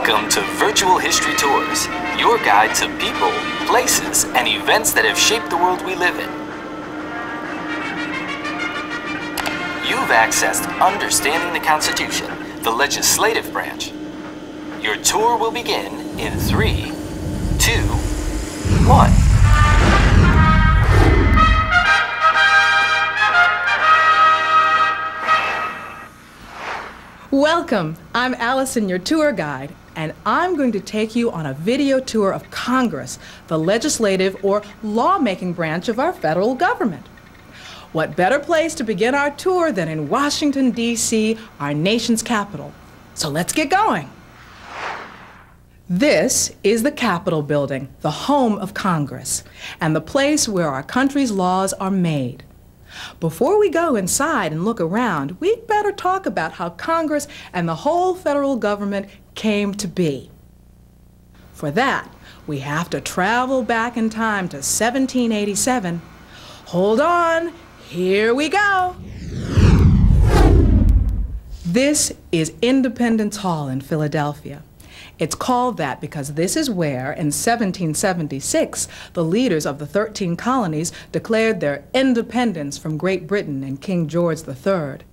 Welcome to Virtual History Tours, your guide to people, places, and events that have shaped the world we live in. You've accessed Understanding the Constitution, the legislative branch. Your tour will begin in 3, 2, 1. Welcome! I'm Allison, your tour guide, and I'm going to take you on a video tour of Congress, the legislative or lawmaking branch of our federal government. What better place to begin our tour than in Washington, D.C., our nation's capital? So let's get going. This is the Capitol Building, the home of Congress, and the place where our country's laws are made. Before we go inside and look around, we'd better talk about how Congress and the whole federal government came to be. For that, we have to travel back in time to 1787. Hold on, here we go. This is Independence Hall in Philadelphia. It's called that because this is where, in 1776, the leaders of the 13 colonies declared their independence from Great Britain and King George III.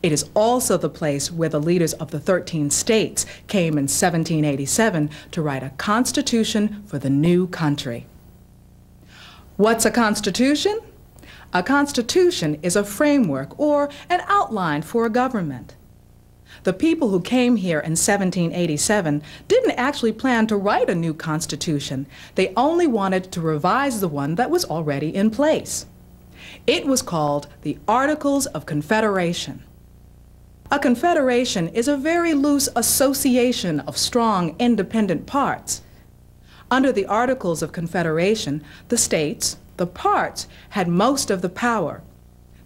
It is also the place where the leaders of the 13 states came in 1787 to write a constitution for the new country. What's a constitution? A constitution is a framework or an outline for a government. The people who came here in 1787 didn't actually plan to write a new constitution. They only wanted to revise the one that was already in place. It was called the Articles of Confederation. A confederation is a very loose association of strong, independent parts. Under the Articles of Confederation, the states, the parts, had most of the power.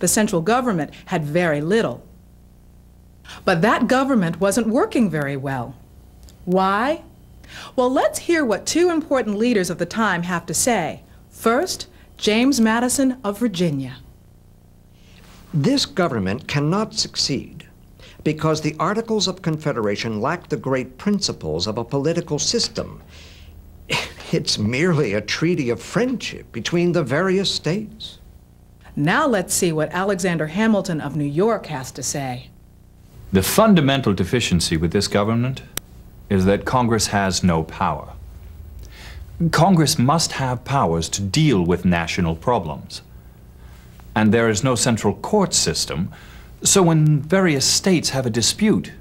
The central government had very little. But that government wasn't working very well. Why? Well, let's hear what two important leaders of the time have to say. First, James Madison of Virginia. This government cannot succeed because the Articles of Confederation lack the great principles of a political system. It's merely a treaty of friendship between the various states. Now let's see what Alexander Hamilton of New York has to say. The fundamental deficiency with this government is that Congress has no power. Congress must have powers to deal with national problems. And there is no central court system, so when various states have a dispute,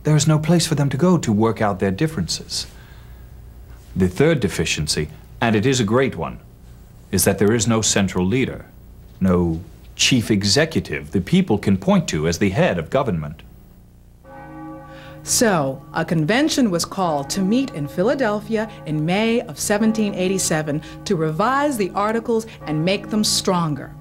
there is no place for them to go to work out their differences. The third deficiency, and it is a great one, is that there is no central leader, no chief executive the people can point to as the head of government. So, a convention was called to meet in Philadelphia in May of 1787 to revise the Articles and make them stronger.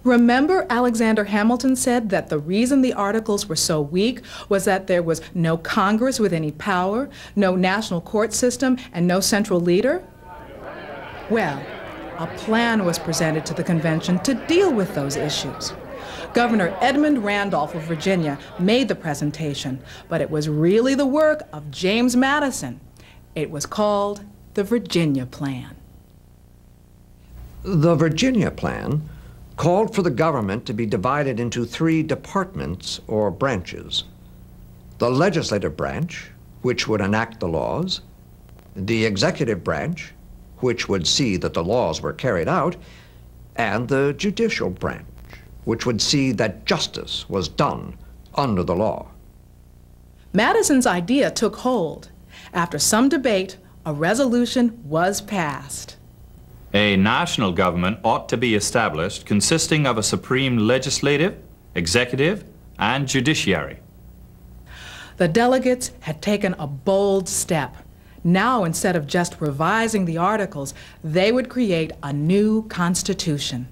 Remember, Alexander Hamilton said that the reason the Articles were so weak was that there was no Congress with any power, no national court system, and no central leader? Well, a plan was presented to the convention to deal with those issues. Governor Edmund Randolph of Virginia made the presentation, but it was really the work of James Madison. It was called the Virginia Plan. The Virginia Plan called for the government to be divided into 3 departments or branches. The legislative branch, which would enact the laws, the executive branch, which would see that the laws were carried out, and the judicial branch, which would see that justice was done under the law. Madison's idea took hold. After some debate, a resolution was passed. A national government ought to be established consisting of a supreme legislative, executive, and judiciary. The delegates had taken a bold step. Now, instead of just revising the Articles, they would create a new Constitution.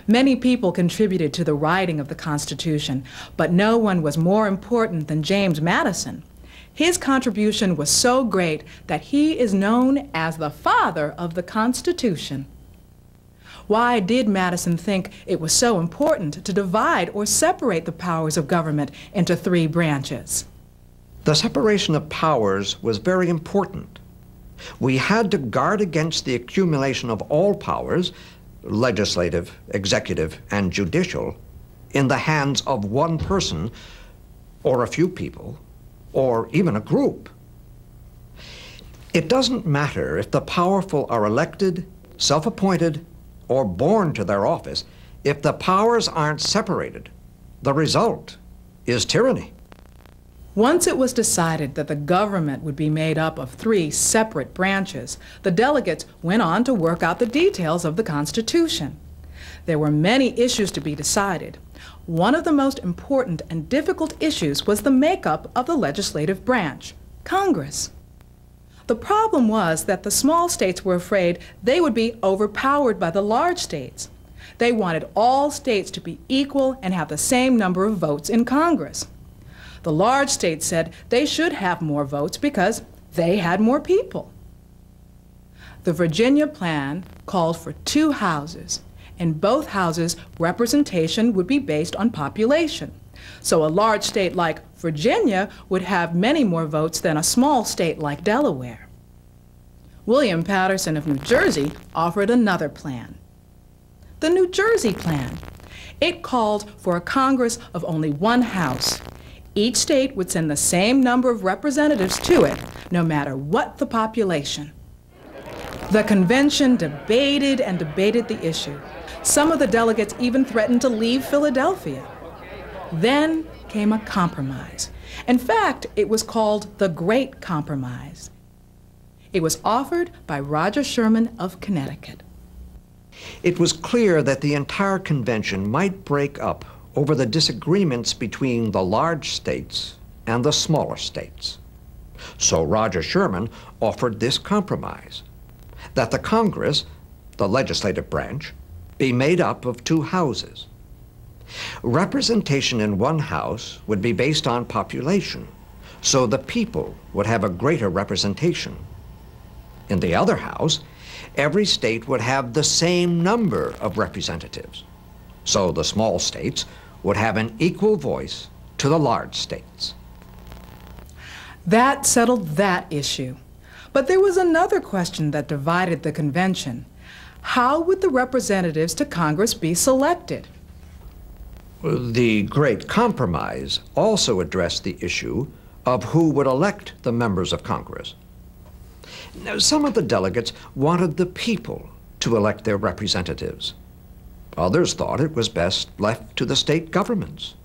Many people contributed to the writing of the Constitution, but no one was more important than James Madison. His contribution was so great that he is known as the father of the Constitution. Why did Madison think it was so important to divide or separate the powers of government into 3 branches? The separation of powers was very important. We had to guard against the accumulation of all powers, legislative, executive, and judicial, in the hands of one person, or a few people, or even a group. It doesn't matter if the powerful are elected, self-appointed, or born to their office. If the powers aren't separated, the result is tyranny. Once it was decided that the government would be made up of 3 separate branches, the delegates went on to work out the details of the Constitution. There were many issues to be decided. One of the most important and difficult issues was the makeup of the legislative branch, Congress. The problem was that the small states were afraid they would be overpowered by the large states. They wanted all states to be equal and have the same number of votes in Congress. The large states said they should have more votes because they had more people. The Virginia plan called for 2 houses. In both houses, representation would be based on population. So a large state like Virginia would have many more votes than a small state like Delaware. William Paterson of New Jersey offered another plan. The New Jersey plan. It called for a Congress of only 1 house. Each state would send the same number of representatives to it, no matter what the population. The convention debated and debated the issue. Some of the delegates even threatened to leave Philadelphia. Then came a compromise. In fact, it was called the Great Compromise. It was offered by Roger Sherman of Connecticut. It was clear that the entire convention might break up over the disagreements between the large states and the smaller states. So Roger Sherman offered this compromise, that the Congress, the legislative branch, be made up of 2 houses. Representation in one house would be based on population, so the people would have a greater representation. In the other house, every state would have the same number of representatives, so the small states would have an equal voice to the large states. That settled that issue. But there was another question that divided the convention. How would the representatives to Congress be selected? The Great Compromise also addressed the issue of who would elect the members of Congress. Now, some of the delegates wanted the people to elect their representatives. Others thought it was best left to the state governments.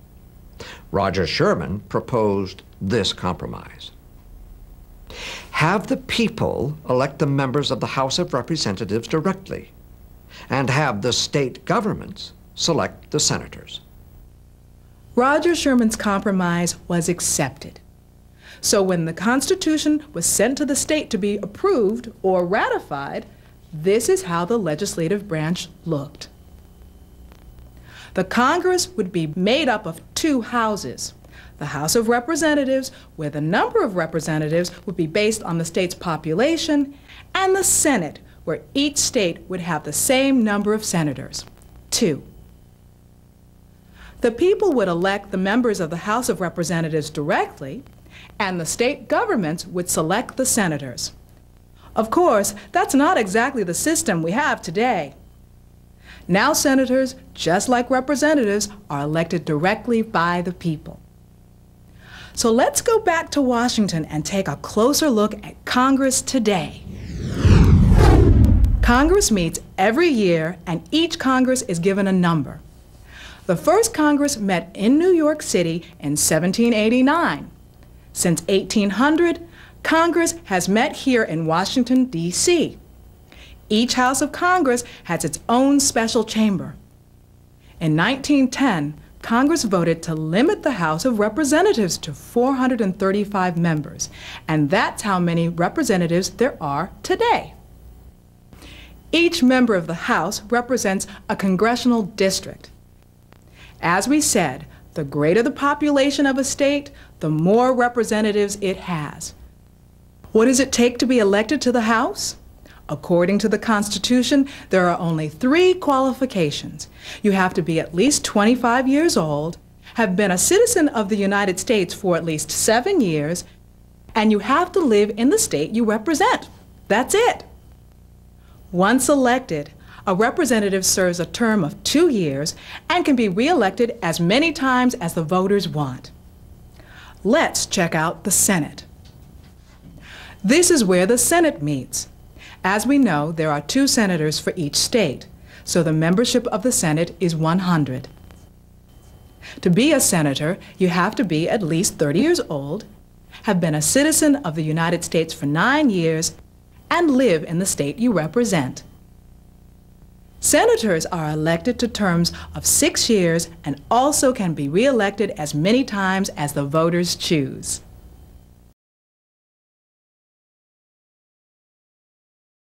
Roger Sherman proposed this compromise. Have the people elect the members of the House of Representatives directly, and have the state governments select the senators. Roger Sherman's compromise was accepted. So when the Constitution was sent to the state to be approved or ratified, this is how the legislative branch looked. The Congress would be made up of 2 houses. The House of Representatives, where the number of representatives would be based on the state's population, and the Senate, where each state would have the same number of senators, 2. The people would elect the members of the House of Representatives directly, and the state governments would select the senators. Of course, that's not exactly the system we have today. Now senators, just like representatives, are elected directly by the people. So let's go back to Washington and take a closer look at Congress today. Congress meets every year, and each Congress is given a number. The first Congress met in New York City in 1789. Since 1800, Congress has met here in Washington, D.C. Each House of Congress has its own special chamber. In 1910, Congress voted to limit the House of Representatives to 435 members, and that's how many representatives there are today. Each member of the House represents a congressional district. As we said, the greater the population of a state, the more representatives it has. What does it take to be elected to the House? According to the Constitution, there are only 3 qualifications. You have to be at least 25 years old, have been a citizen of the United States for at least 7 years, and you have to live in the state you represent. That's it. Once elected, a representative serves a term of 2 years and can be re-elected as many times as the voters want. Let's check out the Senate. This is where the Senate meets. As we know, there are 2 senators for each state, so the membership of the Senate is 100. To be a senator, you have to be at least 30 years old, have been a citizen of the United States for 9 years, and live in the state you represent. Senators are elected to terms of 6 years and also can be re-elected as many times as the voters choose.